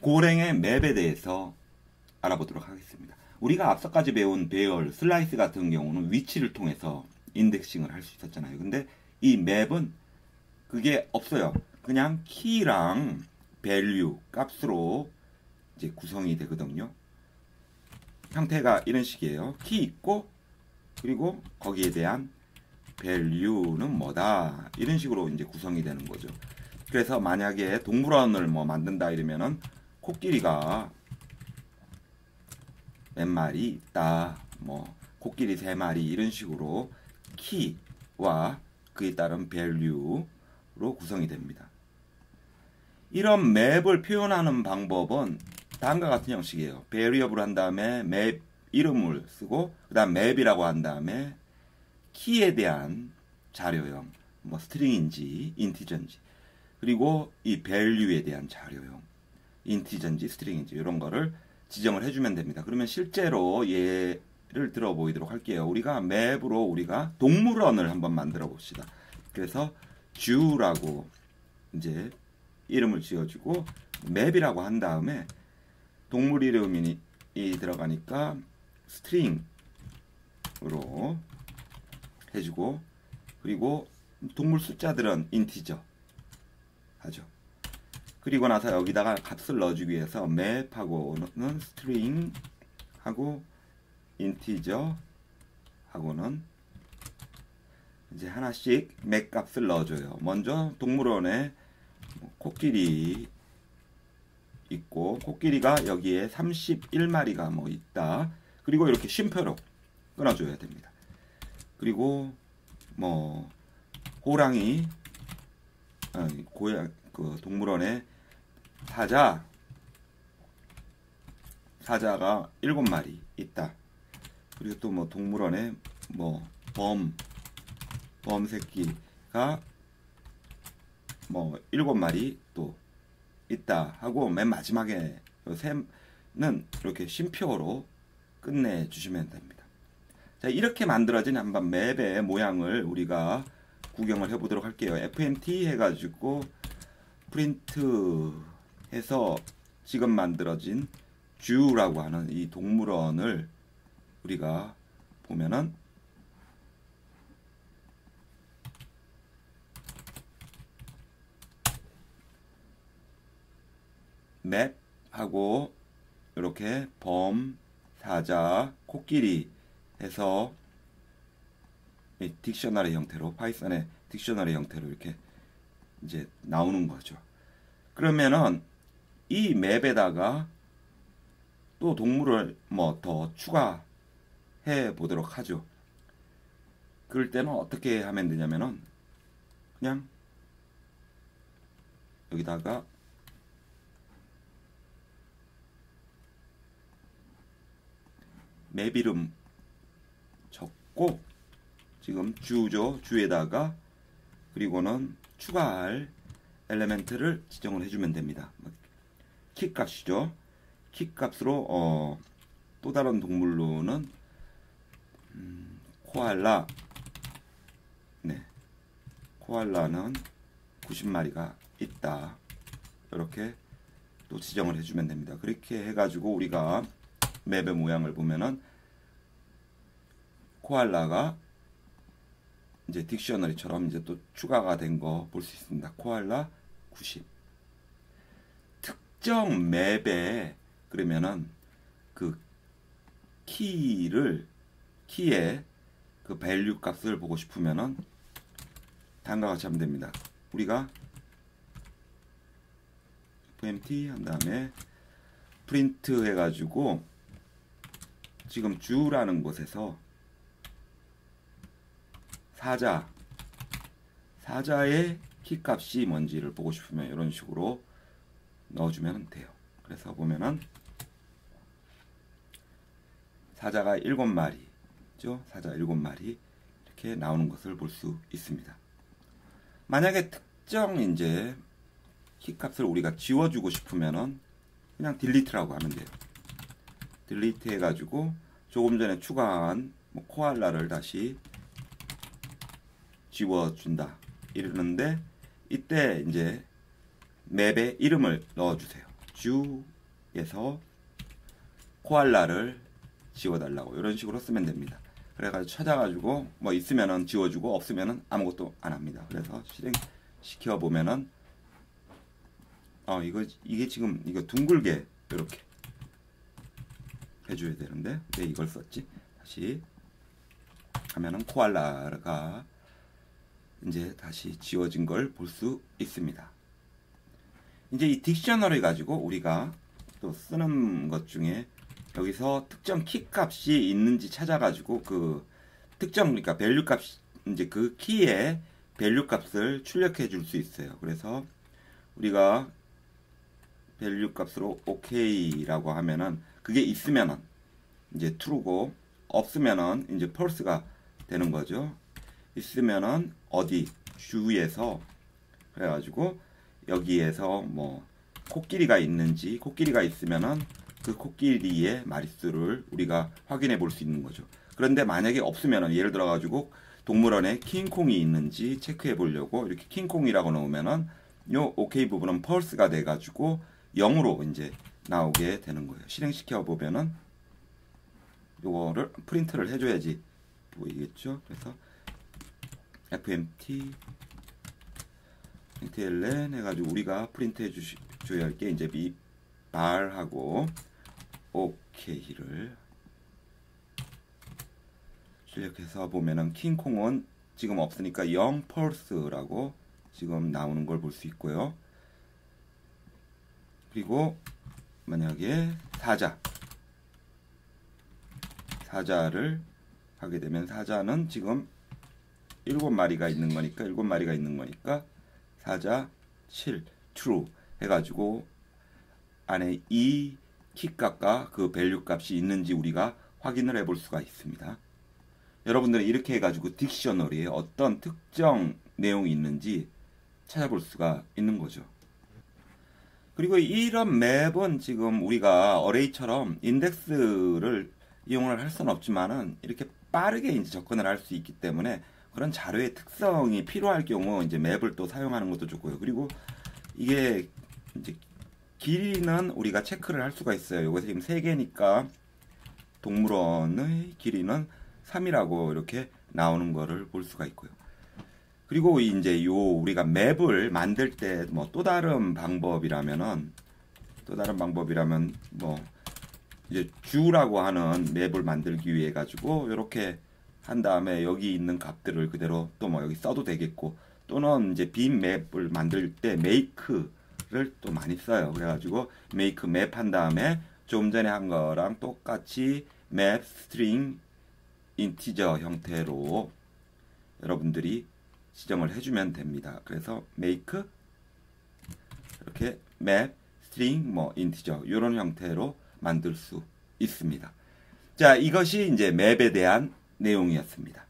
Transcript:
고랭의 맵에 대해서 알아보도록 하겠습니다. 우리가 앞서까지 배운 배열, 슬라이스 같은 경우는 위치를 통해서 인덱싱을 할 수 있었잖아요. 근데 이 맵은 그게 없어요. 그냥 키랑 밸류 값으로 이제 구성이 되거든요. 형태가 이런 식이에요. 키 있고 그리고 거기에 대한 밸류는 뭐다, 이런 식으로 이제 구성이 되는 거죠. 그래서 만약에 동물원을 뭐 만든다 이러면은 코끼리가 몇 마리 있다, 뭐 코끼리 3마리, 이런 식으로 키와 그에 따른 밸류로 구성이 됩니다. 이런 맵을 표현하는 방법은 다음과 같은 형식이에요. 베리어블 한 다음에 맵 이름을 쓰고, 그 다음 맵이라고 한 다음에 키에 대한 자료형, 뭐 스트링인지 인티저인지, 그리고 이 밸류에 대한 자료형, 인티저인지 스트링인지 이런 거를 지정을 해주면 됩니다. 그러면 실제로 예를 들어 보이도록 할게요. 우리가 맵으로 우리가 동물원을 한번 만들어 봅시다. 그래서 즈라고 이제 이름을 지어주고 맵이라고 한 다음에 동물 이름이 들어가니까 스트링으로 해주고, 그리고 동물 숫자들은 인티저 하죠. 그리고 나서 여기다가 값을 넣어주기 위해서 맵하고는 스트링 하고 인티저 하고는 이제 하나씩 맵 값을 넣어줘요. 먼저 동물원에 코끼리 있고, 코끼리가 여기에 31마리가 뭐 있다. 그리고 이렇게 쉼표로 끊어줘야 됩니다. 그리고 뭐 호랑이, 고양, 그 동물원에 사자가 7마리 있다. 그리고 또 뭐 동물원에 뭐 범 새끼가 뭐 7마리 또 있다 하고, 맨 마지막에 샘은 이렇게 쉼표로 끝내 주시면 됩니다. 자, 이렇게 만들어진 한번 맵의 모양을 우리가 구경을 해보도록 할게요. fmt 해가지고 프린트 해서 지금 만들어진 즈라고 하는 이 동물원을 우리가 보면은 맵하고 이렇게 범, 사자, 코끼리 해서 딕셔너리 형태로, 파이썬의 딕셔너리 형태로 이렇게 이제 나오는 거죠. 그러면은 이 맵에다가 또 동물을 뭐 더 추가해 보도록 하죠. 그럴 때는 어떻게 하면 되냐면은 그냥 여기다가 맵 이름 적고, 지금 주죠. 주에다가 그리고는 추가할 엘리멘트를 지정을 해주면 됩니다. 키 값이죠. 키 값으로 또 다른 동물로는 코알라, 네, 코알라는 90마리가 있다. 이렇게 또 지정을 해주면 됩니다. 그렇게 해가지고 우리가 맵의 모양을 보면은 코알라가 이제 딕셔너리처럼 이제 또 추가가 된 거 볼 수 있습니다. 코알라 90. 특정 맵에 그러면은 그 키의 그 밸류 값을 보고 싶으면은 다음과 같이 하면 됩니다. 우리가 fmt 한 다음에 프린트 해가지고 지금 주라는 곳에서 사자의 키 값이 뭔지를 보고 싶으면 이런 식으로 넣어주면 돼요. 그래서 보면은 사자가 7마리죠. 사자 7마리 이렇게 나오는 것을 볼 수 있습니다. 만약에 특정 이제 키 값을 우리가 지워주고 싶으면은 그냥 딜리트라고 하면 돼요. 딜리트 해가지고 조금 전에 추가한 뭐 코알라를 다시 지워준다 이러는데, 이때 이제 맵에 이름을 넣어주세요. 주에서 코알라를 지워달라고 이런 식으로 쓰면 됩니다. 그래가지고 찾아가지고 뭐 있으면은 지워주고 없으면은 아무것도 안 합니다. 그래서 실행시켜 보면은 이게 지금 이거 둥글게 이렇게 해줘야 되는데 왜 이걸 썼지? 다시 하면은 코알라가 이제 다시 지워진 걸 볼 수 있습니다. 이제 이 딕셔너리 가지고 우리가 또 쓰는 것 중에 여기서 특정 키 값이 있는지 찾아가지고 그 특정 그러니까 밸류 값 이제 그 키의 밸류 값을 출력해 줄 수 있어요. 그래서 우리가 밸류 값으로 OK라고 하면은 그게 있으면은 이제 true고 없으면은 이제 false가 되는 거죠. 있으면은 어디 주에서 그래가지고 여기에서 뭐 코끼리가 있는지 코끼리가 있으면은 그 코끼리의 마릿수를 우리가 확인해 볼 수 있는 거죠. 그런데 만약에 없으면은 예를 들어 가지고 동물원에 킹콩이 있는지 체크해 보려고 이렇게 킹콩이라고 넣으면은 요 OK 부분은 false가 돼 가지고 0으로 이제 나오게 되는 거예요. 실행시켜 보면은 요거를 프린트를 해줘야지 보이겠죠. 그래서 fmt ln 해가지고 우리가 프린트 해줘야 할 게 이제 발하고 OK를 출력해서 보면은 킹콩은 지금 없으니까 0 false라고 지금 나오는 걸 볼 수 있고요. 그리고 만약에 사자를 하게 되면 사자는 지금 7마리가 있는 거니까 사자 7 true 해가지고 안에 이 키값과 그 밸류 값이 있는지 우리가 확인을 해볼 수가 있습니다. 여러분들은 이렇게 해가지고 딕셔너리에 어떤 특정 내용이 있는지 찾아볼 수가 있는 거죠. 그리고 이런 맵은 지금 우리가 어레이처럼 인덱스를 이용을 할 수는 없지만은 이렇게 빠르게 이제 접근을 할 수 있기 때문에 그런 자료의 특성이 필요할 경우 이제 맵을 또 사용하는 것도 좋고요. 그리고 이게 이제 길이는 우리가 체크를 할 수가 있어요. 요거 지금 3개니까 동물원의 길이는 3이라고 이렇게 나오는 거를 볼 수가 있고요. 그리고 이제 우리가 맵을 만들 때 뭐 또 다른 방법이라면 뭐 이제 주라고 하는 맵을 만들기 위해 가지고 이렇게 한 다음에 여기 있는 값들을 그대로 또 뭐 여기 써도 되겠고, 또는 이제 빈 맵을 만들 때 make를 또 많이 써요. 그래가지고 make map 한 다음에 좀 전에 한 거랑 똑같이 map string integer 형태로 여러분들이 지정을 해주면 됩니다. 그래서 make 이렇게 map string 뭐 integer 이런 형태로 만들 수 있습니다. 자, 이것이 이제 맵에 대한 내용이었습니다.